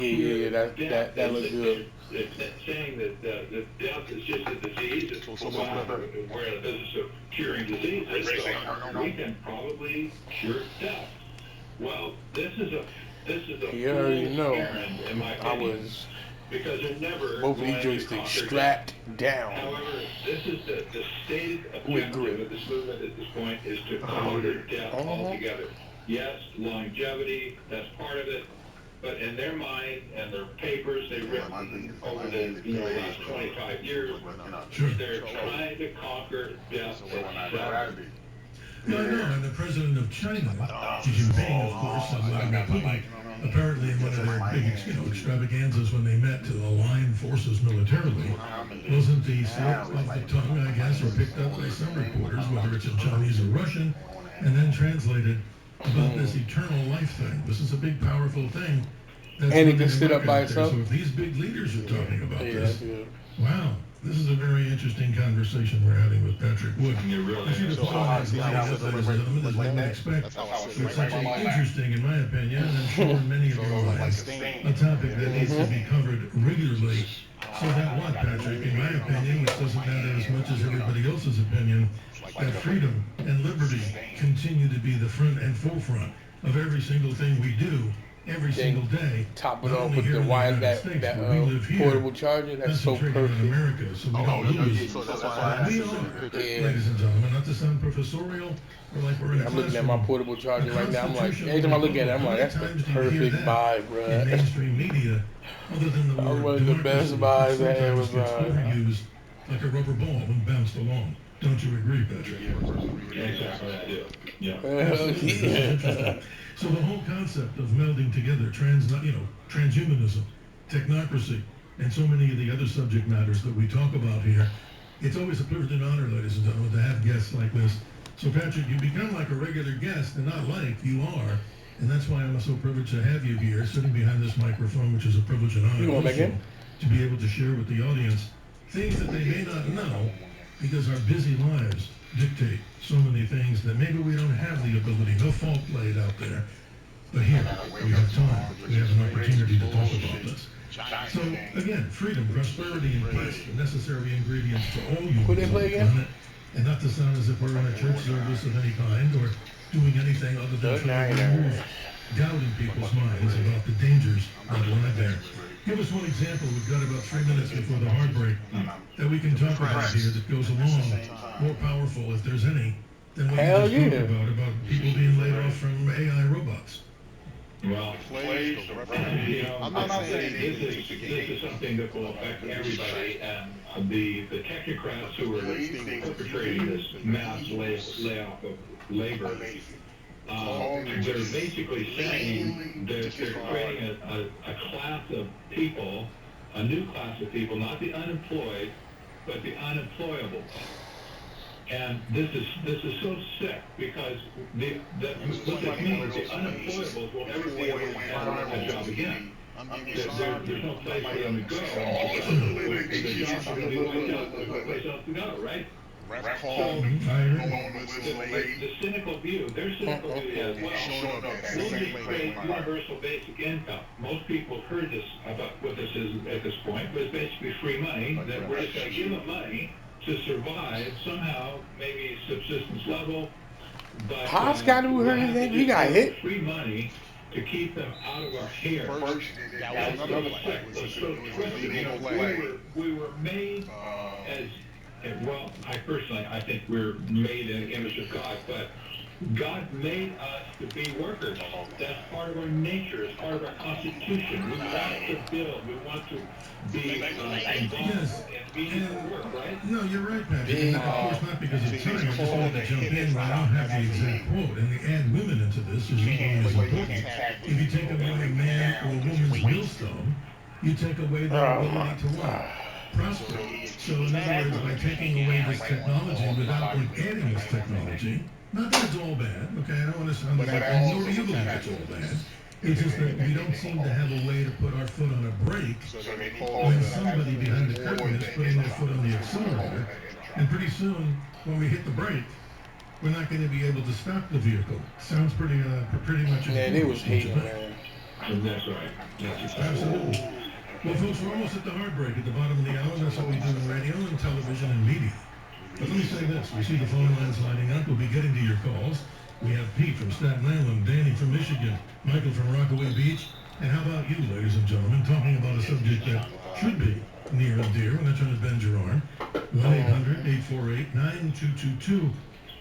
Yeah, that looks good. It's saying that the death is just a disease. It's we're in the business of curing diseases. So we can probably cure death. Well, this is a You already fool's know. errand, in my I opinion, was because they're never both of these going to joysticks conquer strapped death. down However, this is the stated with objective grip. of this movement at this point is to conquer death altogether. Yes, longevity, that's part of it. But in their mind and their papers they've written over the last 25 years, they're trying to conquer death itself. No, I know, and the president of China, Xi Jinping, of course, and Vladimir Putin, apparently in one of their big, extravaganzas when they met to align forces militarily, wasn't the slip of the tongue, I guess, or picked up by some reporters, whether it's in Chinese or Russian, and then translated about this eternal life thing. This is a big, powerful thing. That's And it can sit up by itself. So if these big leaders are talking about this, Good. wow, this is a very interesting conversation we're having with Patrick Wood. You really I see the flow ladies and gentlemen, as one would expect. It's such an interesting, in my opinion, and I'm sure in many of your minds, a topic that needs to be covered regularly. So that what, Patrick, in my opinion, which doesn't matter as much as everybody else's opinion, that freedom and liberty continue to be the front and forefront of every single thing we do every single day. Top it off with the wire that portable charger. That's so perfect. America, so we don't lose. We are, ladies and gentlemen, not to sound professorial or like we're in a I'm looking at my portable charger right now. I'm like, every time I look at it, I'm like, that's the perfect vibe, bro. In mainstream media, other than the I'm word one of the best vibes at Amazon. Overused like a rubber ball when bounced along. Don't you agree, Patrick? exactly I do. Yeah. So the whole concept of melding together transhumanism, technocracy, and so many of the other subject matters that we talk about here, it's always a privilege and honor, ladies and gentlemen, to have guests like this. So Patrick, you become like a regular guest, and not like, you are. And that's why I'm so privileged to have you here, sitting behind this microphone, which is a privilege and honor also, to be able to share with the audience things that they may not know, because our busy lives dictate so many things that maybe we don't have the ability, no fault laid out there. But here, we have time, we have an opportunity to talk about this. So, again, freedom, prosperity, and peace, the necessary ingredients to all humans on the planet. And not to sound as if we're in a church service of any kind, or doing anything other than trying to remove doubt in people's minds about the dangers that lie there. Give us one example. We've got about 3 minutes before the hard break that we can talk about here that goes along, more powerful, if there's any, than what you just talked about people being laid off from AI robots. Well, I'm not saying this is something that will affect everybody, and the technocrats who are perpetrating this mass layoff of labor, they're basically saying that they're creating a class of people, a new class of people, not the unemployed, but the unemployable. And this is so sick, because what this means, the unemployables will never be able to have a job again. There's no place for them to go. The jobs are going to be wiped out. There's no place else to go, right? So the cynical view, their cynical view is, well, we'll just create universal basic income. Most people have heard this about what this is at this point, but it's basically free money, that we're just going to give them money to survive somehow, maybe subsistence level. But Scott, who heard his name? He got hit. Free money to keep them out of our hair. We were made as, well, I think we're made in the image of God, but God made us to be workers. That's part of our nature. It's part of our constitution. We want to build. We want to be involved and be in work, right? No, you're right, Patrick. And of course, not because of time. I just wanted to jump in when I don't have the exact quote. And to add women into this is equally as important. If you take away a man or a woman's millstone, you take away their ability to what? Prosper. So in other words, by taking away this technology without adding this technology, not that it's all bad, okay? I don't want to sound like, nor do you believe it's all bad. It's just that we don't seem to have a way to put our foot on a brake when somebody behind the curtain is putting their foot on the accelerator. And pretty soon, when we hit the brake, we're not going to be able to stop the vehicle. Sounds pretty much. Man, they was hating, man. And that's right. That's right. Absolutely. Well, folks, we're almost at the heartbreak at the bottom of the hour. That's what we do in radio and television and media. But let me say this. We see the phone lines lining up. We'll be getting to your calls. We have Pete from Staten Island, Danny from Michigan, Michael from Rockaway Beach. And how about you, ladies and gentlemen, talking about a subject that should be near and dear, and that's trying to bend your arm. 1-800-848-9222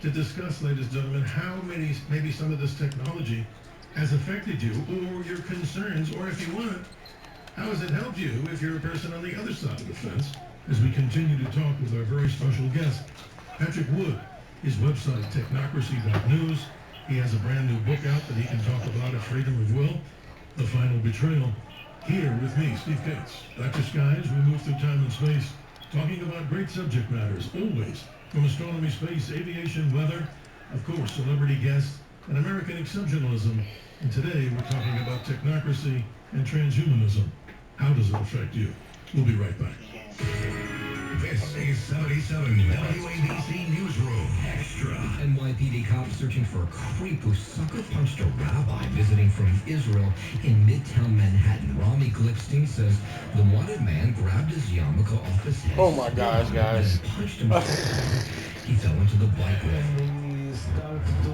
to discuss, ladies and gentlemen, how maybe some of this technology has affected you or your concerns, or if you want, how has it helped you if you're a person on the other side of the fence? As we continue to talk with our very special guest, Patrick Wood, his website, technocracy.news. He has a brand new book out that he can talk about at Freedom of Will, The Final Betrayal. Here with me, Steve Gates, Dr. Sky, as we move through time and space, talking about great subject matters, always from astronomy, space, aviation, weather, of course, celebrity guests, and American exceptionalism. And today we're talking about technocracy and transhumanism. How does it affect you? We'll be right back. This is 77 WABC Newsroom Extra. NYPD cops searching for a creep who sucker punched a rabbi visiting from Israel in Midtown Manhattan. Rami Glipstein says the wanted man grabbed his yarmulke off his head. Oh my gosh, guys. And punched him. He fell into the bike lane. We start to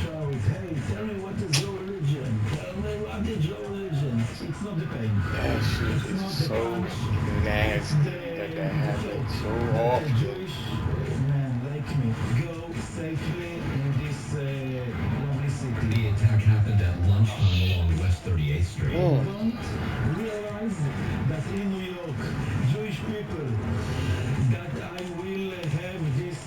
shout, hey, tell me what is your religion? Tell me what is your religion? It's not the pain. That shit It's is not the so punch. nasty that happens so often. Jewish man like me go safely in this lovely city. The attack happened at lunchtime along West 38th Street. Don't realize that in New York, Jewish people, that I will have this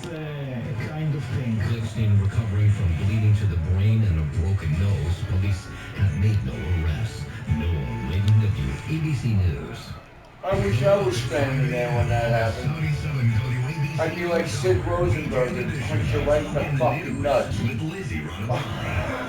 kind of thing. Glipstein recovering from bleeding to the brain and a broken nose. Police have made no arrests. Noah Layden, ABC News. I wish I was standing there when that happened. I'd be like Sid Rosenberg and punch you right in the fucking nuts. With Lizzie running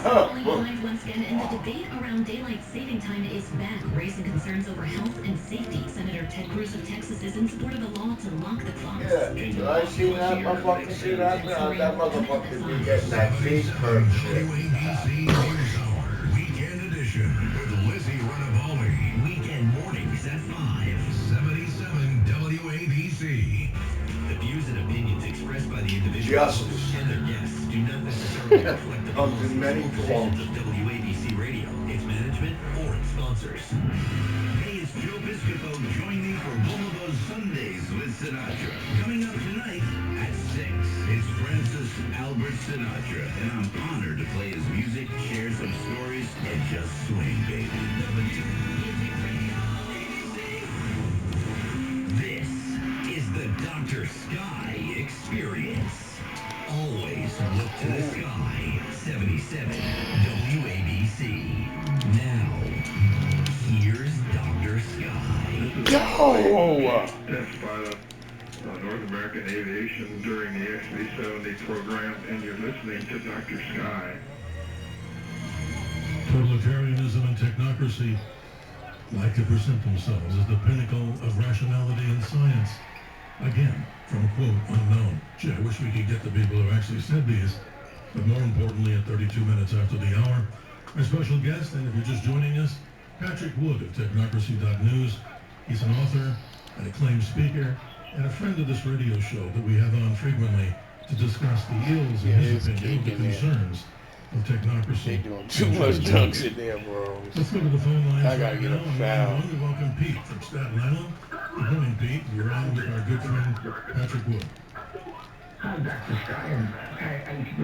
Falling behind once again, and the debate around daylight saving time is back, raising concerns over health and safety. Senator Ted Cruz of Texas is in support of a law to lock the clocks. Yeah, did I see that motherfucker see that? That motherfucker be getting that face curve shit. WABC News Hour, Weekend Edition, with Lizzie Runavali. Weekend mornings at 5. 77 WABC. The views and opinions expressed by the individuals Justice. and their guests do not necessarily reflect the Comes in many positions forms. of WABC Radio, its management, or its sponsors. Hey, it's Joe Piscopo. Join me for Boulevard Sundays with Sinatra. Coming up tonight at 6, it's Francis Albert Sinatra, and I'm honored to play his music, share some stories, and just swing, baby. WABC Radio, ABC. This is the Dr. Sky Experience. Always look to the sky. 77 WABC. Now, here's Dr. Sky. Go! That's by the North American Aviation during the XB-70 program, and you're listening to Dr. Sky. Totalitarianism and technocracy like to present themselves as the pinnacle of rationality and science. Again, from quote unknown. Gee, I wish we could get the people who actually said these. But more importantly, at 32 minutes after the hour, our special guest, and if you're just joining us, Patrick Wood of technocracy.news. He's an author, an acclaimed speaker, and a friend of this radio show that we have on frequently to discuss the ills, in his opinion, the concerns of technocracy. They doing too much dunks in there, bro. Let's go to the phone lines I gotta right get now. a foul. We welcome Pete from Staten Island. Good morning, Pete. You're on with our good friend Patrick Wood. Hi, Dr. Sky, and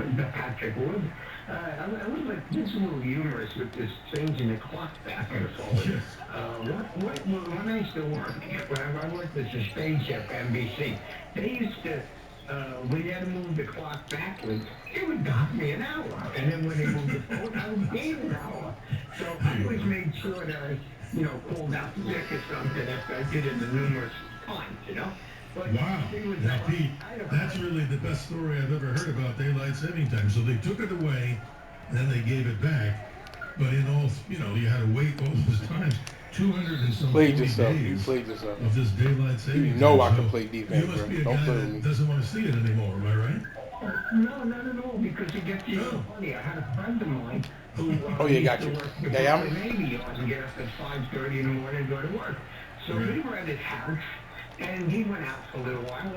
I'm Patrick Wood. I was like, this is a little humorous with this changing the clock back and forth. Yes. When I used to work, when I worked as a stage chef at NBC, they used to, when you had to move the clock backwards, it would dock me an hour. And then when they moved the phone, I would gain an hour. So I always made sure that I, pulled out sick or something after I did it the numerous times, But Wow. Now, Pete, that's really the best story I've ever heard about daylight saving time. So they took it away, and then they gave it back. But in all, you had to wait all those times. 200 and some Played 40 yourself. You days played yourself. of this daylight saving You time. know I So can play defense, you must bro. be a Don't guy play with that me. doesn't want to see it anymore, am I right? No, not at all, because it gets even No. funny. I had a friend of mine who Oh, yeah, got used you. to work the Yeah, Brooklyn Navy Yard and get up at 5:30 in the morning and go to work. So we were at his house, and he went out for a little while,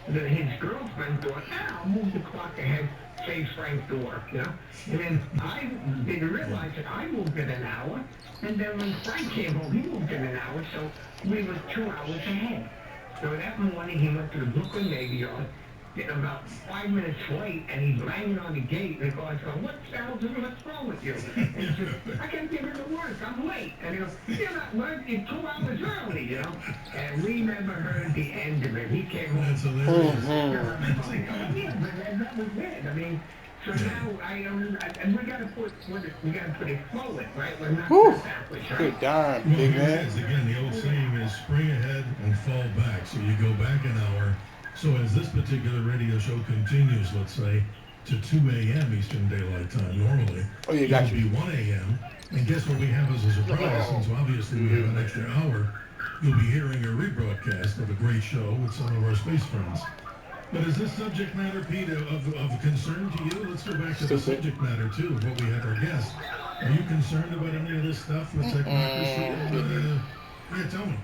and his girlfriend thought, I'll move the clock ahead, save Frank to work, you know? And then I didn't realize that I moved it an hour, and then when Frank came home, he moved it an hour, so we were 2 hours ahead. So that morning, he went to the Brooklyn Navy Yard, about 5 minutes late, and he's banging on the gate, and the guy's going, what's wrong with you? And he says, I can't get into work, I'm late. And he goes, you're not late, you're 2 hours early, you know? And we never heard the end of it. He came home. That's hilarious. Yeah, but that was it. I mean, so now and we gotta put it forward, right? We're not backwards, right? Good darn, Well, big here it man. is. Again, the old saying is spring ahead and fall back. So you go back an hour. So as this particular radio show continues, let's say, to 2 a.m. Eastern Daylight Time normally, Oh, yeah, got it'll you. be 1 a.m. And guess what we have as a surprise? Since obviously we have an extra hour, you'll be hearing a rebroadcast of a great show with some of our space friends. But is this subject matter, Pete, of concern to you? Let's go back to the subject matter, too, of what we had our guest. Are you concerned about any of this stuff with technocracy? Yeah, tell me.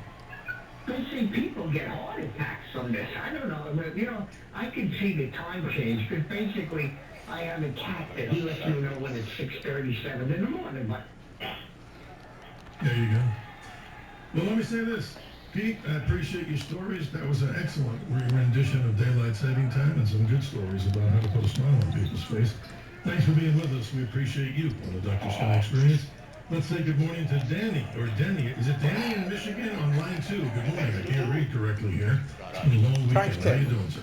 They say people get heart attacks from this. I don't know. But, you know, I can see the time change because basically I have a cat that he lets me know when it's 6:37 in the morning. But There you go. Well, let me say this. Pete, I appreciate your stories. That was an excellent rendition of Daylight Saving Time and some good stories about how to put a smile on people's face. Thanks for being with us. We appreciate you on the Dr. Sky Experience. Let's say good morning to Danny, or Denny. Is it Danny in Michigan on line 2? Good morning. I can't read correctly here. It's been a long weekend. How you doing, sir?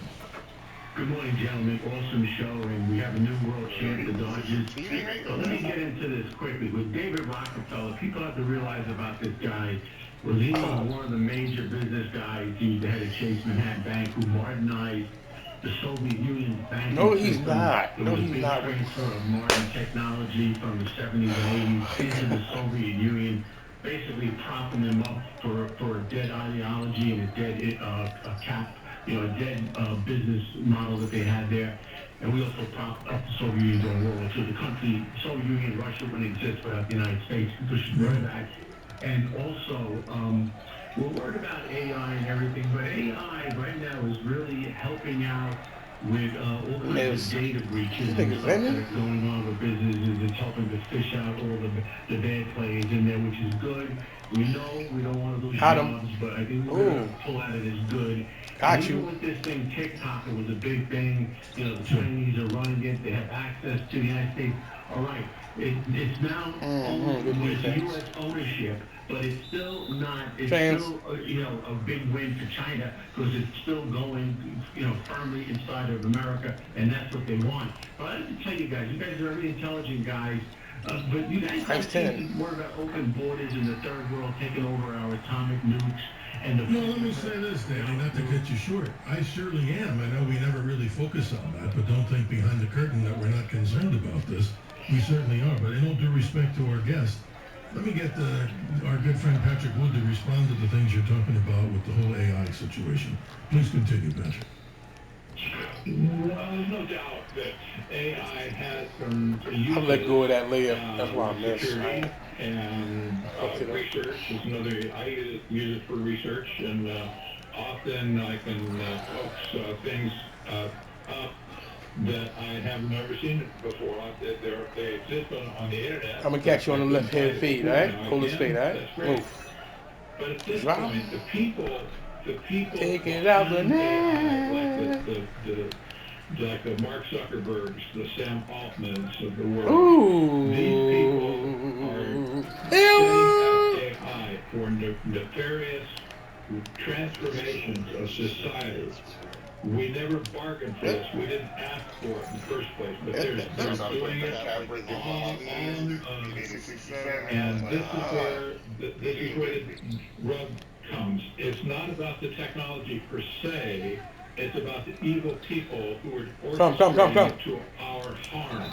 Good morning, gentlemen. Awesome show, and we have a new world champ, the Dodgers. So let me get into this quickly. With David Rockefeller, people have to realize about this guy was he was one of the major business guys. He was the head of Chase Manhattan Bank, who modernized the Soviet Union's banking No, he's system. not. No, he's not. There was a big transfer of modern technology from the 70s and 80s into the Soviet Union, basically propping them up for a dead ideology and a dead a dead business model that they had there. And we also propped up the Soviet Union during World War II. The country, Soviet Union and Russia wouldn't exist without the United States, pushing back. And also, we're worried about AI and everything, but AI right now is really helping out with all kinds of data breaches and stuff that are going on with businesses. It's helping to fish out all the bad plays in there, which is good. We know we don't want to lose jobs, but I think we're going to pull out it as good. Got and you. even with this thing, TikTok, it was a big thing. You know, the Chinese are running it. They have access to the United States. All right. It's now it's U.S. ownership, but it's still not. It's still a big win for China because it's still going firmly inside of America, and that's what they want. But I have to tell you guys are very intelligent guys. But you guys don't worry about open borders in the third world taking over our atomic nukes. No, let me say this, Danny, not to cut you short. I surely am. I know we never really focus on that, but don't think behind the curtain that we're not concerned about this. We certainly are, but in all due respect to our guest, let me get our good friend Patrick Wood to respond to the things you're talking about with the whole AI situation. Please continue, Patrick. Well, there's no doubt that AI has some uses. I'll let go of that layer. That's why I missed. Security and research is another. I use it for research, and often I can poke things up that I have never seen before. They exist on the internet. I'm gonna catch you on the left hand feed, all right? Hold the speed, all right? Move. But at this point, the people take it out the net. Like the Mark Zuckerbergs, the Sam Altmans of the world. Ooh. These people are setting up AI for nefarious transformations of society. We never bargained for this. We didn't ask for it in the first place. But they're doing it and this is where the rub comes. It's not about the technology per se. It's about the evil people who are orchestrating it to our harm.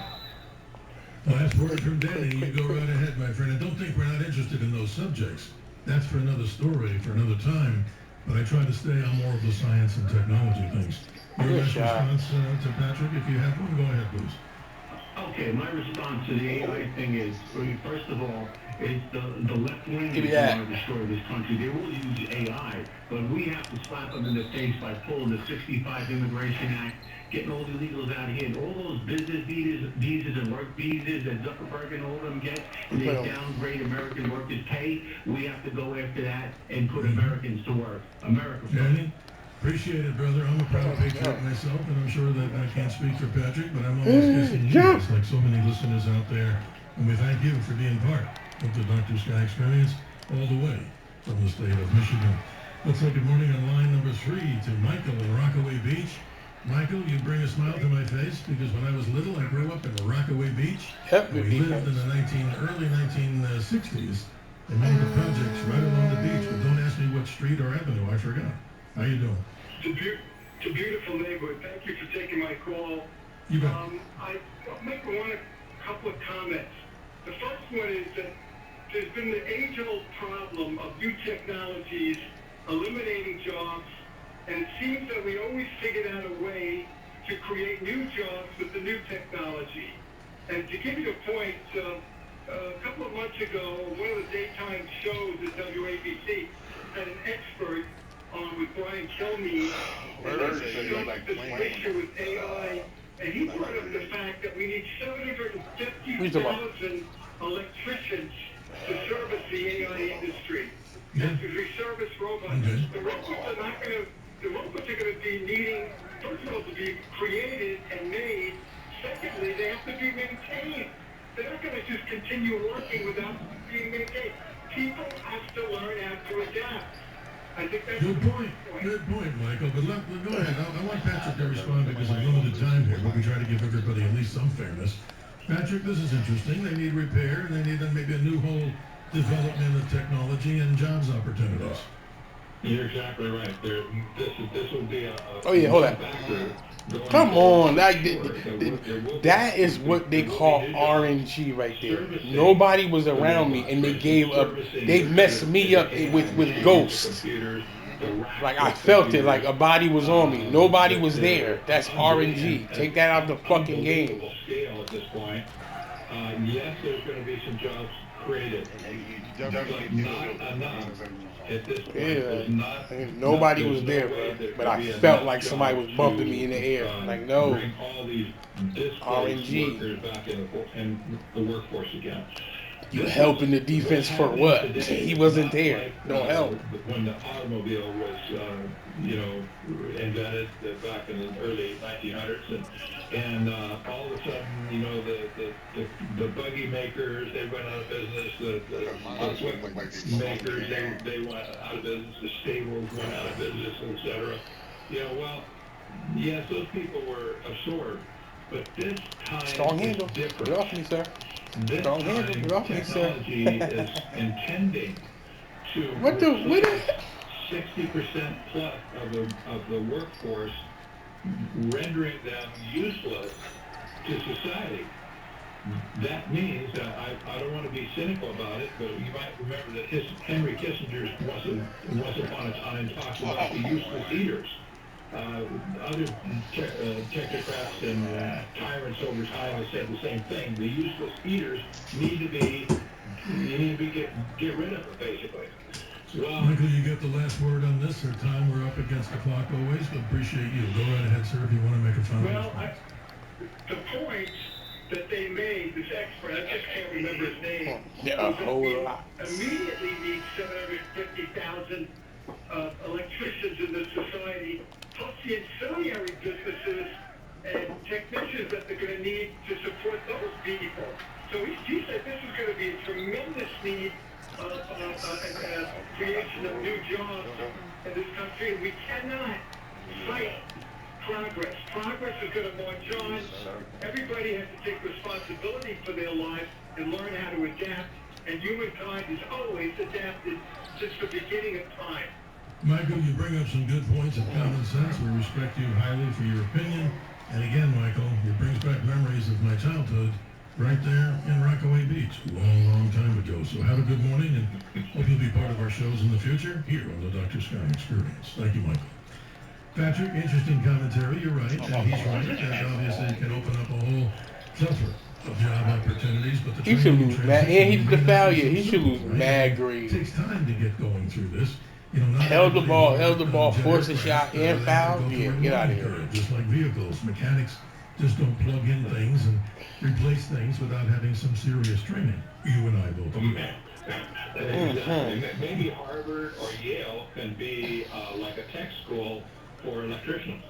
Last word from Danny. You go right ahead, my friend. And don't think we're not interested in those subjects. That's for another story, for another time. But I try to stay on more of the science and technology things. Your last response to Patrick, if you have one, go ahead, please. Okay, my response to the AI thing is, first of all, it's the left wing Give me that that. want to destroy this country. They will use AI, but we have to slap them in the face by pulling the 65 Immigration Act, getting all the illegals out of here, and all those business visas and work visas that Zuckerberg and all of them get, and they downgrade American workers' pay. We have to go after that and put Americans to work. America first. Danny, appreciate it, brother. I'm a proud patriot myself, and I'm sure that I can't speak for Patrick, but I'm always guessing news, like so many listeners out there. And we thank you for being part of the Dr. Sky experience all the way from the state of Michigan. Let's say good morning on line number 3 to Michael in Rockaway Beach. Michael, you bring a smile to my face because when I was little, I grew up in Rockaway Beach. Yep, We lived in the early 1960s and made the projects right along the beach. But don't ask me what street or avenue. I forgot. How you doing? It's a beautiful neighborhood. Thank you for taking my call. You bet. I'll make a couple of comments. The first one is that there's been the age-old problem of new technologies eliminating jobs, and it seems that we always figured out a way to create new jobs with the new technology. And to give you a point, a couple of months ago, one of the daytime shows at WABC had an expert on with Brian Kilmeade, and this picture with AI, and he brought up the fact that we need 750,000 electricians to service the AI industry. And to reservice robots. The robots are going to be needing, first of all, to be created and made. Secondly, they have to be maintained. They're not going to just continue working without being maintained. People have to learn how to adapt. I think that's Good point. Good point, Michael. But go ahead. I want Patrick to respond because of limited time here, but we try to give everybody at least some fairness. Patrick, this is interesting. They need repair. They need maybe a new whole development of technology and jobs opportunities. You're exactly right. This will be a hold on. Come on, that is what they call RNG right there. Nobody was around me, and they gave up. They messed me up with ghosts. Like I felt it, like a body was on me. Nobody was there. That's RNG. Take that out of the fucking game. Scale at this point. Yes, there's going to be some jobs created, but not enough. At this point, nobody was there, bro. But I felt like somebody was bumping me in the air. Like, no. Bring all these RNG. workers back in the workforce again. You helping the defense for what? He wasn't there. Don't help. When the automobile was, invented back in the early 1900s, and all of a sudden, the buggy makers, they went out of business. The equipment makers, they went out of business. The stables went out of business, etc. Yes, those people were absorbed, but this time Strong handle. is different. Get off me, sir. This Strong time, handle. Get off me, sir. technology is intending to What the? 60% plus of the workforce, rendering them useless to society. That means that I don't want to be cynical about it, but you might remember that Henry Kissinger once upon a time talked about the useless eaters. Other technocrats and tyrants over time have said the same thing. The useless eaters need to be get rid of it, basically. Well, Michael, you get the last word on this. Our time, we're up against the clock always, but appreciate you. Go right ahead, sir, if you want to make a final response. The points that they made, this expert, I just can't remember his name. Yeah, a whole lot. Immediately need 750,000 electricians in this society, plus the ancillary businesses and technicians that they're going to need to support those people. So he said this is going to be a tremendous need of creation of new jobs in this country. We cannot fight progress. Progress is going to march on. Everybody has to take responsibility for their lives and learn how to adapt. And humankind has always adapted since the beginning of time. Michael, you bring up some good points of common sense. We respect you highly for your opinion. And again, Michael, it brings back memories of my childhood right there in Rockaway Beach a long, long time ago. So have a good morning, and hope you'll be part of our shows in the future here on the Dr. Sky Experience. Thank you, Michael. Patrick, interesting commentary. You're right. And he's right. That obviously can open up a whole tougher of job opportunities, but the He should training lose mad. And he did the foul year. He should lose mad It grade. takes time to get going through this. You know, not Held the everybody ball, jet forced a aircraft, shot, and they foul. go Yeah, through a get out of learning here. curve, just like vehicles. Mechanics just don't plug in things and replace things without having some serious training. You and I both. Maybe Harvard or Yale can be like a tech school for electricians.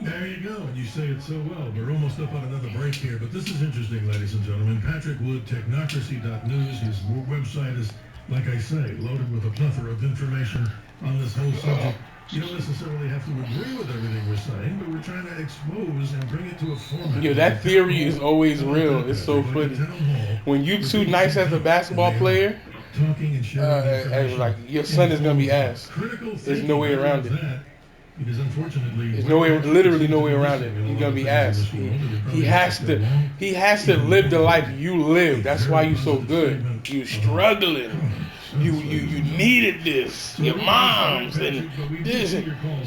There you go, and you say it so well. We're almost up on another break here, but this is interesting, ladies and gentlemen. Patrick Wood, technocracy.news. His website is, like I say, loaded with a plethora of information on this whole subject. You don't necessarily have to agree with everything we're saying, but we're trying to expose and bring it to a format. Yo, that theory is always real. It's so funny. When you too nice as a basketball player, like your son is gonna be ass. There's no way around it. Because unfortunately, there's no way, literally no way around it. He's gonna be ass. He has to live the life you live. That's why you so good. You struggling. You needed this. Your moms and this.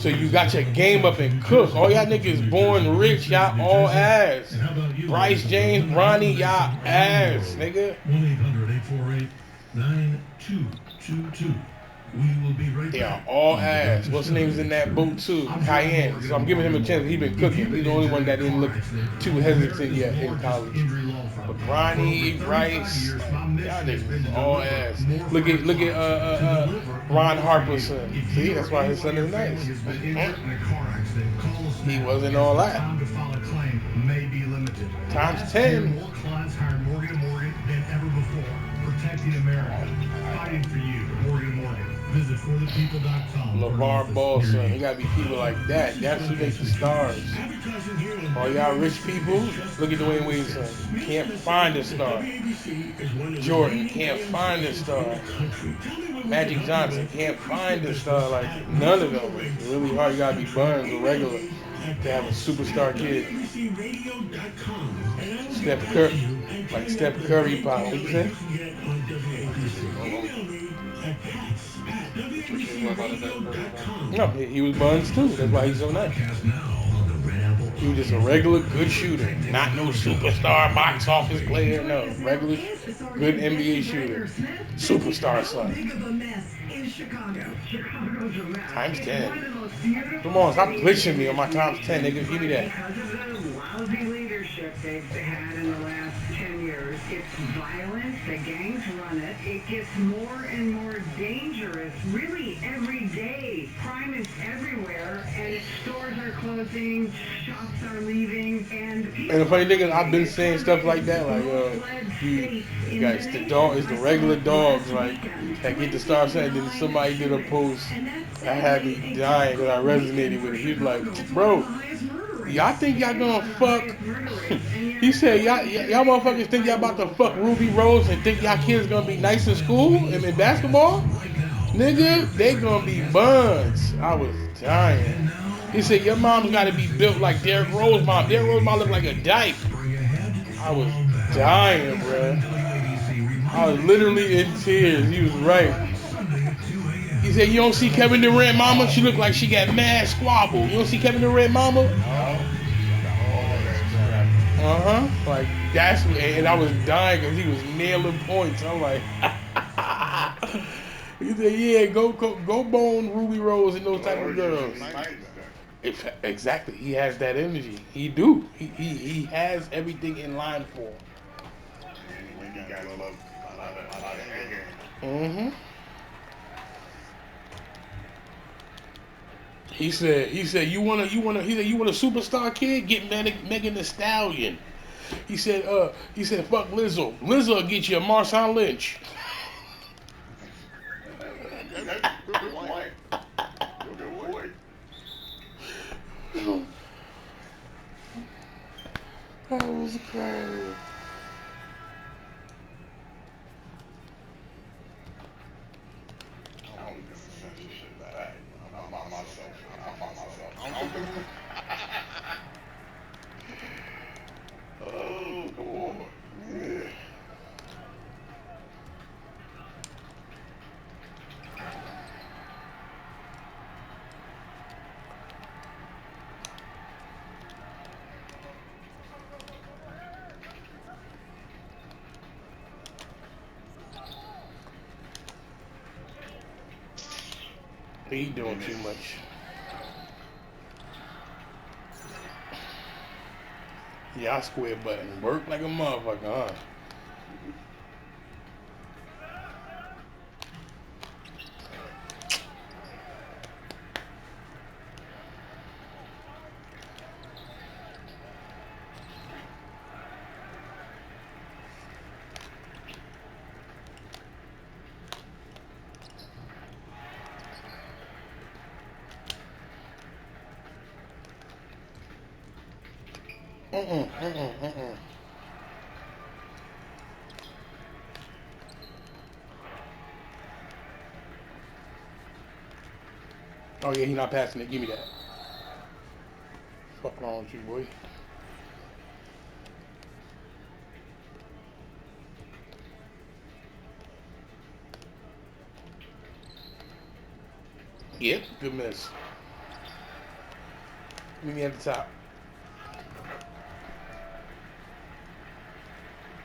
So you got your game up and cook. All y'all niggas born rich, y'all all ass. Bryce James, Bronny, y'all ass, nigga. 1-800-848-9222. We will be right They are back. all ass. What's his name's in that boat too? Cayenne. So I'm giving him a chance. He's been cooking. He's the only one that didn't look too hesitant yet in college. But Bronny, Bryce, y'all niggas all ass. Look at Ron Harper's son. See, that's why his son is nice. He wasn't all that. Times 10. More clients hired Morgan & Morgan than ever before. Protecting America. Fighting for you. Morgan & Morgan. Visit forthepeople.com. LeVar Ball son. It gotta be people like that. That's who makes the stars. All y'all rich people, look at Dwayne Wade's son. Can't find a star. Jordan can't find a star. Magic Johnson can't find a star. Like none of them. It's really hard. You gotta be Burns or regular to have a superstar kid. Steph Curry pop. What you say? No, he was Buns too. That's why he's so nice. He was just a regular good shooter, not no superstar box office player. No, regular good NBA shooter, superstar son. Times 10. Come on, stop glitching me on my times 10, nigga. Give me that. Because of the lousy leadership they've had in the last 10 years, it's violent, the gangs run it, it gets more and more dangerous, really every day. Crime is everywhere, and stores are closing, shops are leaving, and the funny thing is, I've been saying stuff like that, like, you guys, the dog is the regular dogs, like, that get the star set, and then somebody did a post that had me dying because I resonated with it. He was like, bro, y'all think y'all gonna fuck? He said, y'all motherfuckers think y'all about to fuck Ruby Rose and think y'all kids gonna be nice in school and in basketball? Nigga, they gonna be buns. I was dying. He said, your mom's gotta be built like Derrick Rose mom. Derrick Rose mom looked like a dyke. I was dying, bro. I was literally in tears. He was right. He said, you don't see Kevin Durant mama? She looked like she got mad squabble. You don't see Kevin Durant mama? Like, that's what, and I was dying because he was nailing points. I'm like, he said, yeah, go bone Ruby Rose and those type of girls. Exactly. He has that energy. He do. He has everything in line for him. He said, you want a superstar kid? Get Megan Thee Stallion. He said, fuck Lizzo. Lizzo will get you a Marshawn Lynch. That was crazy. Oh, come on. Yeah. He doing too much. Y'all square button work like a motherfucker, huh? Oh yeah, he not passing it. Give me that. Fuck wrong with you, boy? Yep, good miss. Meet me at the top.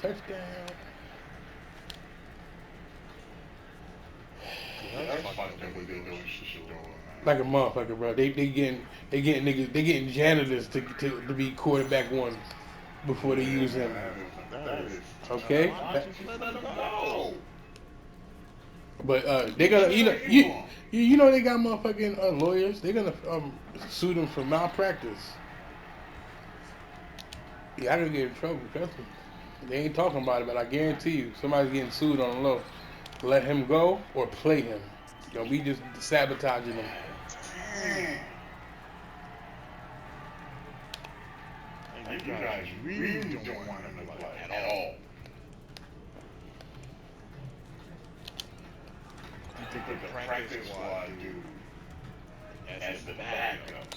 Touchdown. Like a motherfucker, bro. They getting niggas, they getting janitors to be quarterback one before they use him. Okay. But they gonna you know they got motherfucking lawyers. They gonna sue them for malpractice. Yeah, I gonna get in trouble. Trust me. They ain't talking about it, but I guarantee you, somebody's getting sued on the low. Let him go or play him. Don't be just sabotaging him. And you guys really don't want him to play at all. You think the practice squad dude as the backup.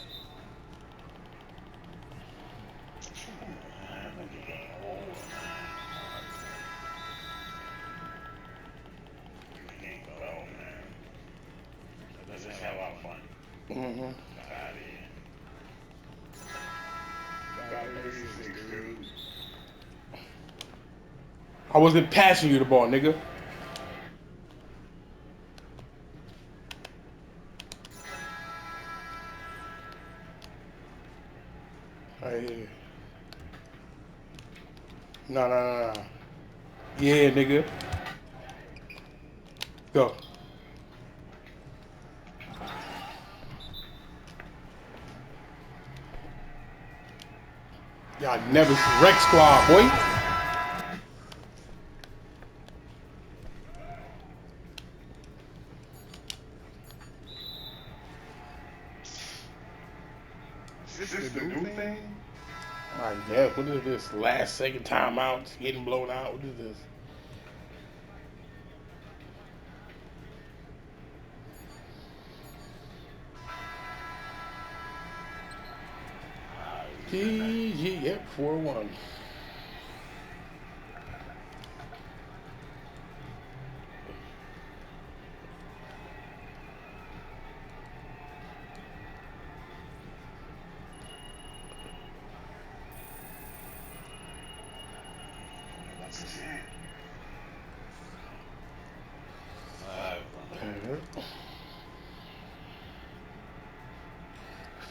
Let's have a lot of fun. Mm-hmm. I wasn't passing you the ball, nigga. Right here. No. Yeah, nigga. Go. Y'all never wreck squad, boy. Is this the new thing? I guess. What is this? Last second timeouts, getting blown out. What is this? GG, yep, 4-1. That's it.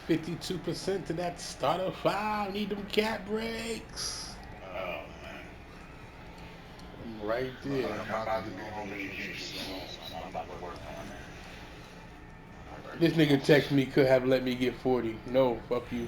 52% to that starter foul. Need them cat breaks. Oh, man. Right there. I'm about to go on vacation, so I'm about to work on that. This nigga text me, could have let me get 40. No, fuck you.